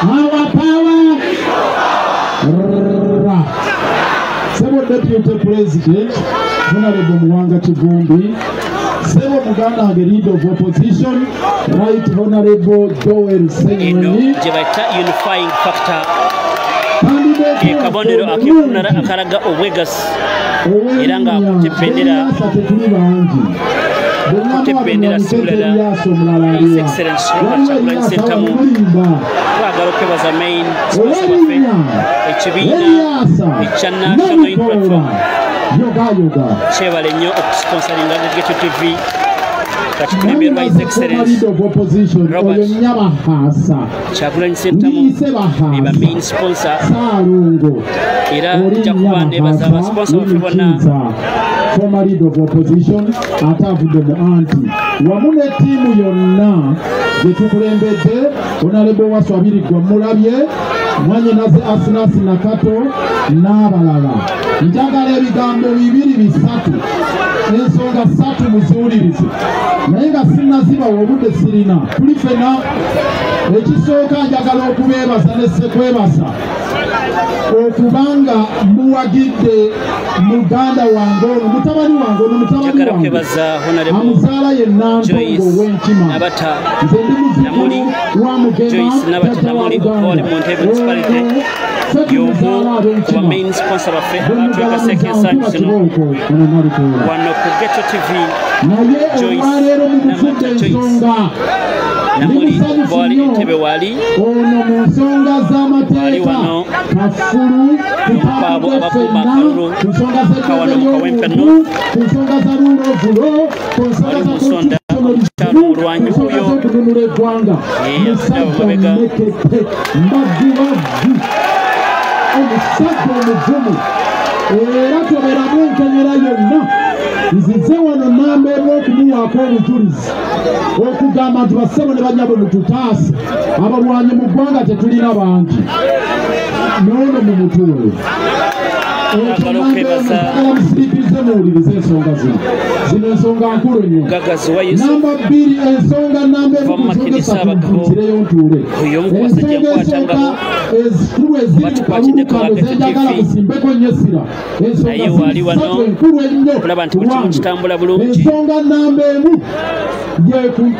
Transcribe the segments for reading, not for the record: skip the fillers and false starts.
Our power. Sebo Deputy President, Honorable Mwanga Chivumbi. Sebo Muganda, the leader of opposition, Right Honorable Joel Senyoni. Unifying factor. Kabonero akifunara akaraga Owegas. Iranga kutipendera. Kutipendera simulera. His Excellency Robert Chagulanyi Ssentamu. Twagaloke was a main sponsor of Echibina. Echa National Youth Platform. Chevale nnyo okusponsoringa Geto TV. Kachikulemberwa His Excellency Robert Chagulanyi Ssentamu eba main sponsor. Era jakuba nebaza abasponsor baffe bonna. Former leader of opposition, atavudde mu anti. Wamu ne ttiimu yonna gye tukulembedde, Honorable Waswabirirwa mulabye, Mwanyinaze Asinasi Nakato n'abalala. Njagala ebigambo bibiri bisatu, ensonga ssatu muziwulirize. Naye nga sinnazibawa obudde sirina. Tuli ffenna ekisooka njagala okubeebaza ne ssekwebasa. Okubanga muwagidde muganda wange ono mutabani wange ono mutabani wange amuzaala ye Nantongo ow'enkima nze ndi muzzukulu wa Mugema y'omuzaala ab'enkima naye olwaleero mumufudde ensonga Namuli bwali Entebbe wali ono mu nsonga z'amateeka kafulu tutambudde ffenna ku nsonga z'ettendey'omuntu ku nsonga za lulovulo ku nsonga za mulwanyi huyo okununula eggwanga musajja mmekete mbaggubavu omusajja omuvumu era toberamu enkenyera yonna nzize wano nambeemu okumuwaako obujulizi okugamba nti bassebo ne banyabo mututaase abalwanyi mu ggwanga tetulina bangi noono mu mutuule musiriikirize muwulirize ensonga zino ensonga nkulu nnyo. Namba 2 ensonga namba emukuzireyo ntuule ensonga esooka ezikulu eziri mu kalulu kano zenjagala musimbeko nnyo essira ensonga zisatu enkulu ennyo ensonga namba emu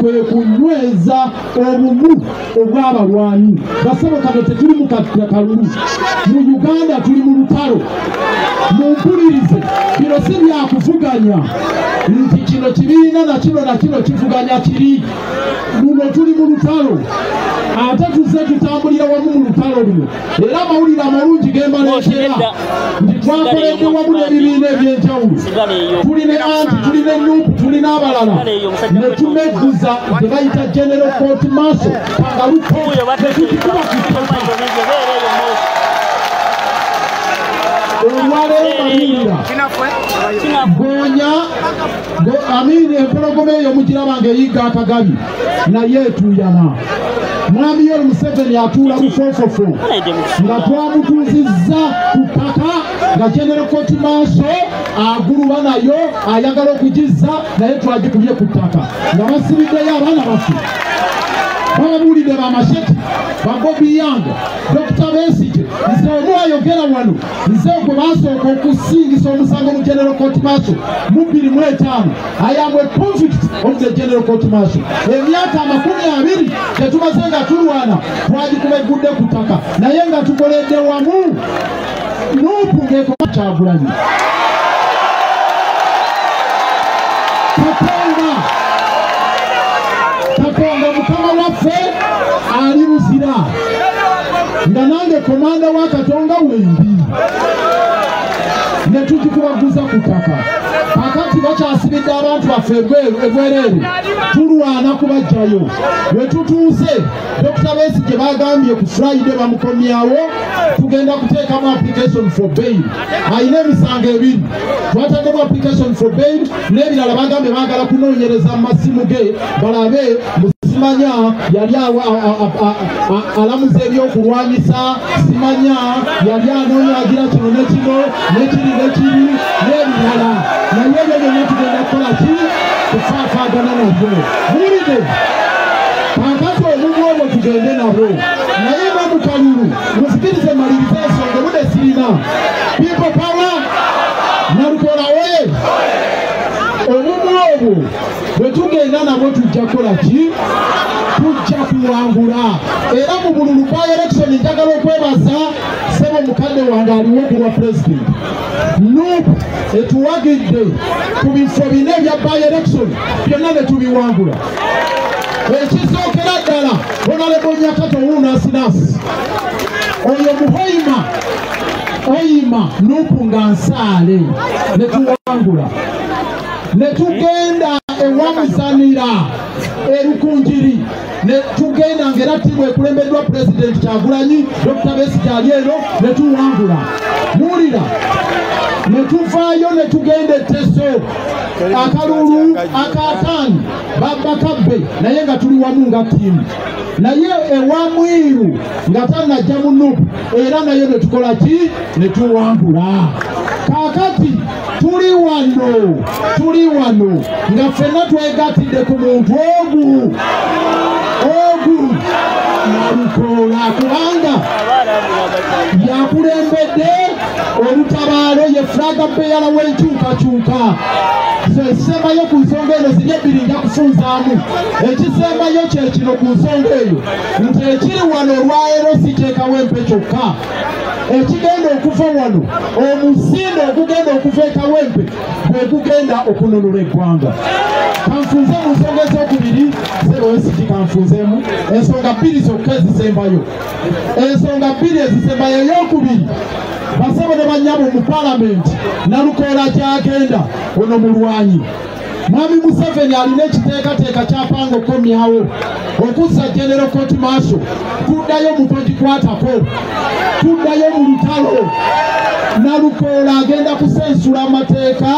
kwe kunyweza obumu obw'abalwanyi basabo kano tetuli mu kalulu mu Uganda tuli mu lutalo mumpulirize bino si byakuvuganya nti kino kibiina na kino kivuganya kiri luno tuli mu lutalo ate tuzze tutambulira wamu mu lutalo luno era amawulire amalungi gembaleetera nti twakoledde wamu n'ebibiina ebyenjawulo tuli ne anti tuli ne nuupu tuli n'abalala ne tumegguza gye bayita general court martial kangaluko ne tukikuba ku ttaka olwaleero malira gonya amini empologoma eyo mugiraba ng'eyigga akagabi naye etuuyana mwami Yoweri Museveni atuula bufofofo nga twamutuuzizza ku ttaka nga general court martial aguluba nayo ayagala okugizza naye twagikubye ku ttaka nga basibiddeyo abaana baffe bababuulidde bamasheti babobi yange Dr. Besigye nze omu ayogera wano nze gwe basooka okusingisa omusango mu general court martial mu 2005 I am a convict of the general court martial emyaka 20 tetumaze nga tulwana twagikuba eggudde ku ttaka naye nga tukoledde wamu nuupu ng'ekoma Kyagulanyi Katonda Mukama waffe ali muzira nga nange komanda wa Katonda wendi ne tukikubaguza ku ttaka kakati bakyasibidde abantu baffe ebwereere tulwana kubajjayo we tutuuse Dr. Besigye bagambye ku Friday bamukomyawo tugenda kuteekamu application for bail ayina emisango ebiri twataddemu application for bail n'ebirala bagambye baagala kunoonyereza mu masimu ge balabe simanya yali alamuza ebyokulwanyisa simanya yali anoonya agira kino nekino nekiri n'ebirala naye ebyo byonna tugenda kukola ki kufaafagana nabyo muwulire kakati obumu obwo tugende nabwo naye People power. Nalukola we. Obumu bwe tugenda nabo tujja kukola ki? Tujja kuwangula. Era mu bululu kwa election njagala okwebaza sebo mukadde wange aliwo ku bwa president. Nuupu etuwagidde ku bifo bine ebya by election byonna ne tubiwangula. Ekisookera ddala Honorable Nyakato Wuunasinasi oyo muhoyima oyima Nuupu nga nsaale ne tuwangula. Ne tugenda ewamuzanira erukunjiri ne tugenda ngera timu ekulembeddwa President Kyagulanyi Dr. Besigye ali eno ne tuwangula. Muwulira ne tuvaayo ne tugenda Teso akalulu akataani babakabbe naye nga tuli wamu nga timu. Naye ewa Mwiru nga tannajja mu Nuupu era naye ne tukola ki? Ne tuwangula. Kakati tuli wano nga ffenna twegattidde ku muntu ogu Nalukola kubanga yakulembedde olutabaalo ye flaga beera w'enkyukakyuka. Ekisembayo ku nsonga eno ziri ebbiri nja kufunzaamu. Ekisembayo kye kino ku nsonga eyo nti ekiri wano olwaleero si kyekawempe kyokka. Ekigenda okuva wano omusindo ogugenda okuva ekawempe gwe gugenda okununula eggwanga. Kanfunze mu nsonga ez'okubiri Ssebawesigye kanfunzeemu ensonga bbiri zokka ezisembayo. Ensonga bbiri ezisembayo ey'okubiri basebo ne bannyabo mu palamenti Nalukola gy'agenda ono mulwanyi. Mwami Museveni alina ekiteekateeka ky'apanga okukomyawo okuzza General Court Martial. Tuddayo mu togikwatako, tuddayo mu lutalo. Nalukola agenda kusensula amateeka